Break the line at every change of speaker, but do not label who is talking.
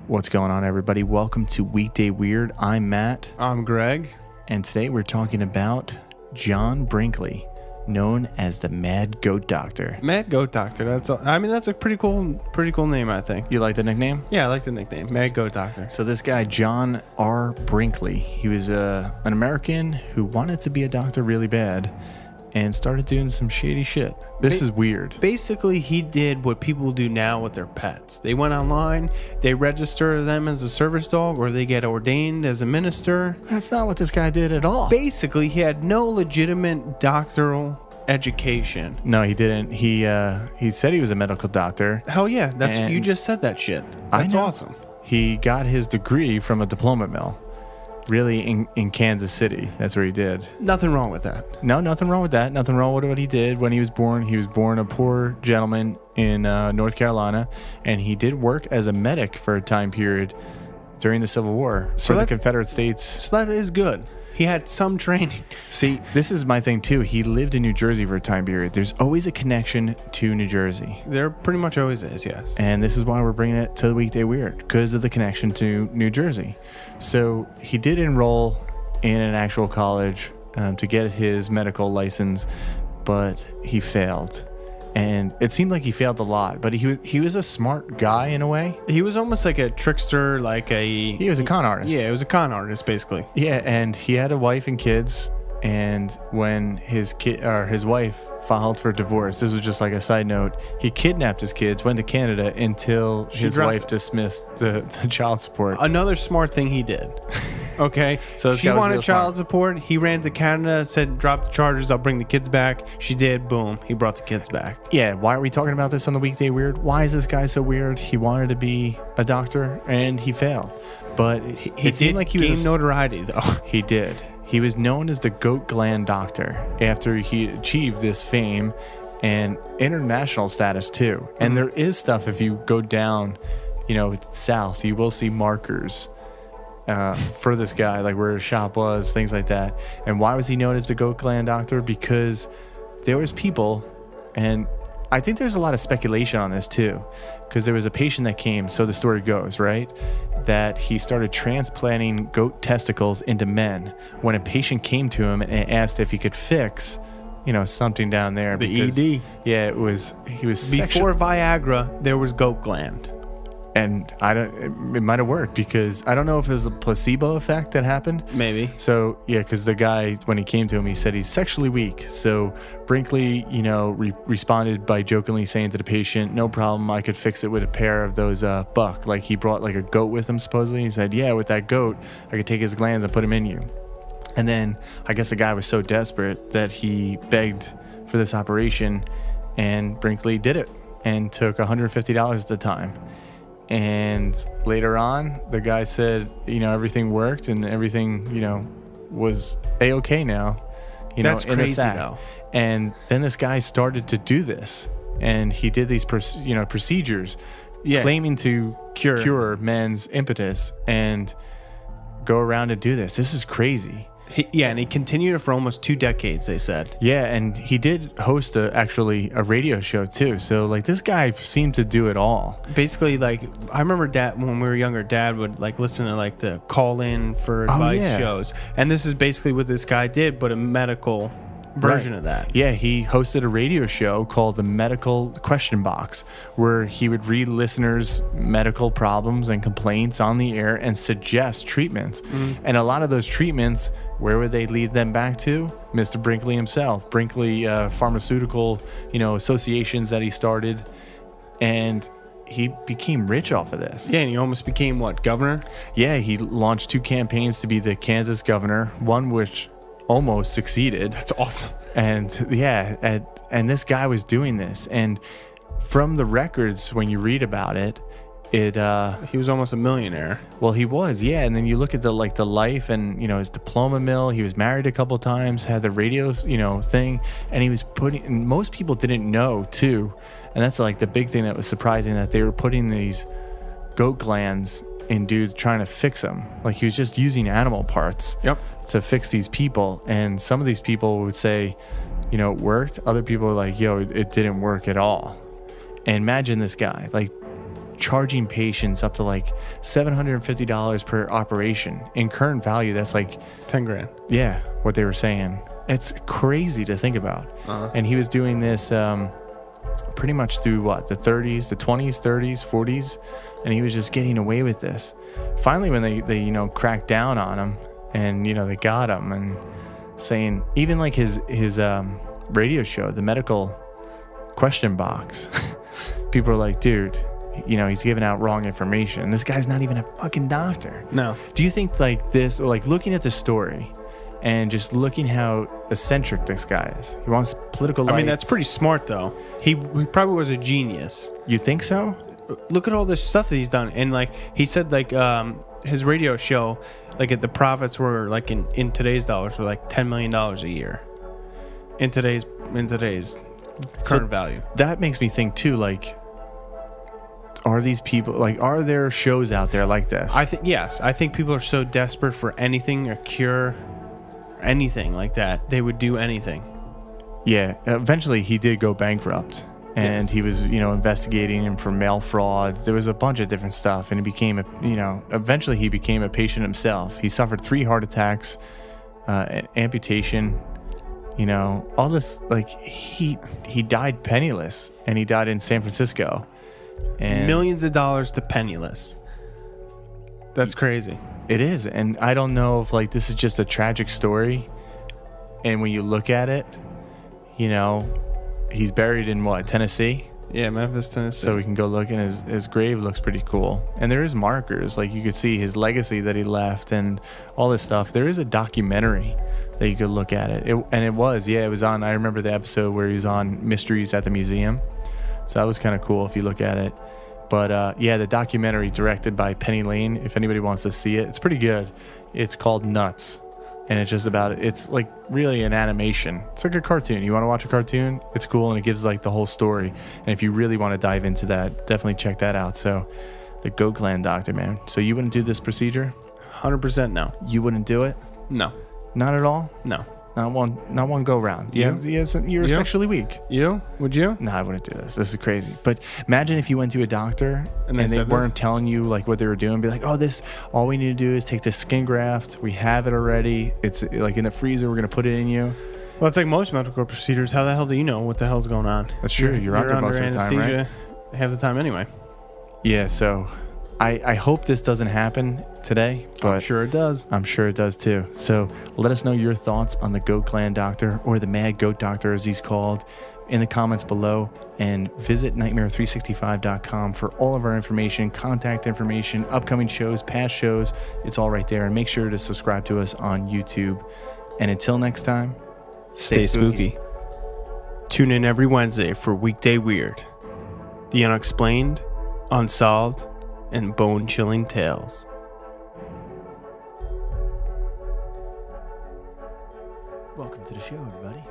What's going on, everybody? Welcome to Weekday Weird. I'm Matt.
I'm Greg.
And today we're talking about John Brinkley, known as the Mad Goat Doctor.
Mad Goat Doctor. That's a pretty cool name, I think.
You like the nickname?
Yeah, I like the nickname. Mad Goat Doctor.
So this guy, John R. Brinkley, he was an American who wanted to be a doctor really bad and started doing some shady shit. This is weird.
Basically, he did what people do now with their pets. They went online, they register them as a service dog, or they get ordained as a minister.
That's not what this guy did at all.
Basically, he had no legitimate doctoral education.
No, he didn't. He said he was a medical doctor.
Hell yeah, you just said that shit. That's awesome.
He got his degree from a diploma mill. Really, in Kansas City. That's where he did.
Nothing wrong with that.
No, nothing wrong with that. Nothing wrong with what he did when he was born. He was born a poor gentleman in North Carolina, and he did work as a medic for a time period during the Civil War for the Confederate States.
So that is good. He had some training.
See, this is my thing, too. He lived in New Jersey for a time period. There's always a connection to New Jersey.
There pretty much always is, yes.
And this is why we're bringing it to the Weekday Weird, because of the connection to New Jersey. So he did enroll in an actual college to get his medical license, but he failed. And it seemed like he failed a lot, but he was a smart guy in a way.
He was almost like a trickster, he
was a con artist.
Yeah, he was a con artist, basically.
Yeah, and he had a wife and kids, and when his wife filed for divorce, this was just like a side note, he kidnapped his kids, went to Canada until his wife dismissed the child support.
Another smart thing he did. Okay, so she wanted child support. He ran to Canada, said, drop the charges, I'll bring the kids back. She did, boom, he brought the kids back.
Yeah, why are we talking about this on the Weekday Weird? Why is this guy so weird? He wanted to be a doctor, and he failed. But it seemed like he was
notoriety, though.
He did. He was known as the Goat Gland Doctor after he achieved this fame and international status, too. And there is stuff, if you go down, south, you will see markers for this guy, like where his shop was, things like that. And why was he known as the Goat Gland Doctor? Because there was people, and I think there's a lot of speculation on this too, because there was a patient that came, so the story goes, right, that he started transplanting goat testicles into men when a patient came to him and asked if he could fix something down there.
The ED.
Yeah, he was
before Viagra, there was goat gland.
And it might have worked, because I don't know if it was a placebo effect that happened.
Maybe.
So, yeah, because the guy, when he came to him, he said he's sexually weak. So Brinkley, responded by jokingly saying to the patient, no problem, I could fix it with a pair of those buck. Like he brought like a goat with him, supposedly. He said, yeah, with that goat, I could take his glands and put them in you. And then I guess the guy was so desperate that he begged for this operation, and Brinkley did it and took $150 at the time. And later on, the guy said, everything worked and everything, was A-okay now,
That's
in
crazy,
the sack.
though.
And then this guy started to do this, and he did these, procedures, claiming to cure men's impetus and go around and do this. This is crazy.
And he continued it for almost 2 decades, they said.
Yeah, and he did host a radio show too. So this guy seemed to do it all.
Basically, I remember Dad, when we were younger, Dad would listen to the call in for advice shows. And this is basically what this guy did, but a medical version of that.
Yeah, he hosted a radio show called The Medical Question Box, where he would read listeners' medical problems and complaints on the air and suggest treatments. And a lot of those treatments, where would they lead them back to? Mr. Brinkley himself. Brinkley pharmaceutical, associations that he started, and he became rich off of this.
Yeah, and he almost became governor?
Yeah, he launched 2 campaigns to be the Kansas governor, one which almost succeeded.
That's awesome.
And and this guy was doing this, and from the records, when you read about it,
he was almost a millionaire.
Well, he was, yeah. And then you look at the life and his diploma mill. He was married a couple times, had the radio thing, and he was and most people didn't know too. And that's the big thing that was surprising, that they were putting these goat glands and dudes trying to fix him. Like he was just using animal parts to fix these people. And some of these people would say, you know, it worked. Other people are like, yo, it didn't work at all. And imagine this guy, like, charging patients up to like $750 per operation. In current value, that's like
10 grand.
Yeah, what they were saying. It's crazy to think about. And he was doing this pretty much through what, the 30s, the 20s, 30s, 40s, and he was just getting away with this. Finally, when they you know, cracked down on him, and you know, they got him, and saying even like his radio show, the medical question box, people are like, dude, you know, he's giving out wrong information. This guy's not even a fucking doctor.
No.
Do you think like this, or like looking at the story and just looking how eccentric this guy is? He wants political life.
I mean, that's pretty smart, though. He probably was a genius.
You think so?
Look at all this stuff that he's done. And like he said, like his radio show, like the profits were like in today's dollars were like $10 million a year. In today's current value.
That makes me think too, like, are these people, like, are there shows out there like this?
I think yes. I think people are so desperate for anything, a cure, anything like that. They would do anything. Yeah.
Eventually, he did go bankrupt, and he was, you know, investigating him for mail fraud. There was a bunch of different stuff, and he became eventually he became a patient himself. He suffered 3 heart attacks, amputation, you know, all this. Like he died penniless, and he died in San Francisco. And
millions of dollars to penniless. That's crazy.
It is. And I don't know if like this is just a tragic story, and when you look at it, you know, he's buried in what, Tennessee?
Yeah, Memphis, Tennessee.
So we can go look, and his grave looks pretty cool. And there is markers, like you could see his legacy that he left and all this stuff. There is a documentary that you could look at it. It was on, I remember the episode where he was on Mysteries at the Museum. So that was kind of cool if you look at it. But yeah, the documentary directed by Penny Lane, if anybody wants to see it, it's pretty good. It's called Nuts. And it's just about it. It's like really an animation. It's like a cartoon. You want to watch a cartoon? It's cool, and it gives like the whole story. And if you really want to dive into that, definitely check that out. So the goat gland doctor, man. So you wouldn't do this procedure?
100% no.
You wouldn't do it?
No.
Not at all?
No.
Not one go round. You're sexually weak.
You? Would you?
No, I wouldn't do this. This is crazy. But imagine if you went to a doctor and they weren't telling you like what they were doing. Be like, oh, all we need to do is take this skin graft. We have it already. It's like in the freezer. We're going to put it in you.
Well, it's like most medical procedures. How the hell do you know what the hell's going on?
That's true. You're under most of the time, right?
Half the time anyway.
Yeah, so I hope this doesn't happen today, but
I'm sure it does.
I'm sure it does too. So let us know your thoughts on the goat gland doctor, or the mad goat doctor as he's called, in the comments below, and visit nightmare365.com for all of our information, contact information, upcoming shows, past shows. It's all right there. And make sure to subscribe to us on YouTube. And until next time,
stay spooky. Tune in every Wednesday for Weekday Weird, the unexplained, unsolved, and bone-chilling tales.
Welcome to the show, everybody.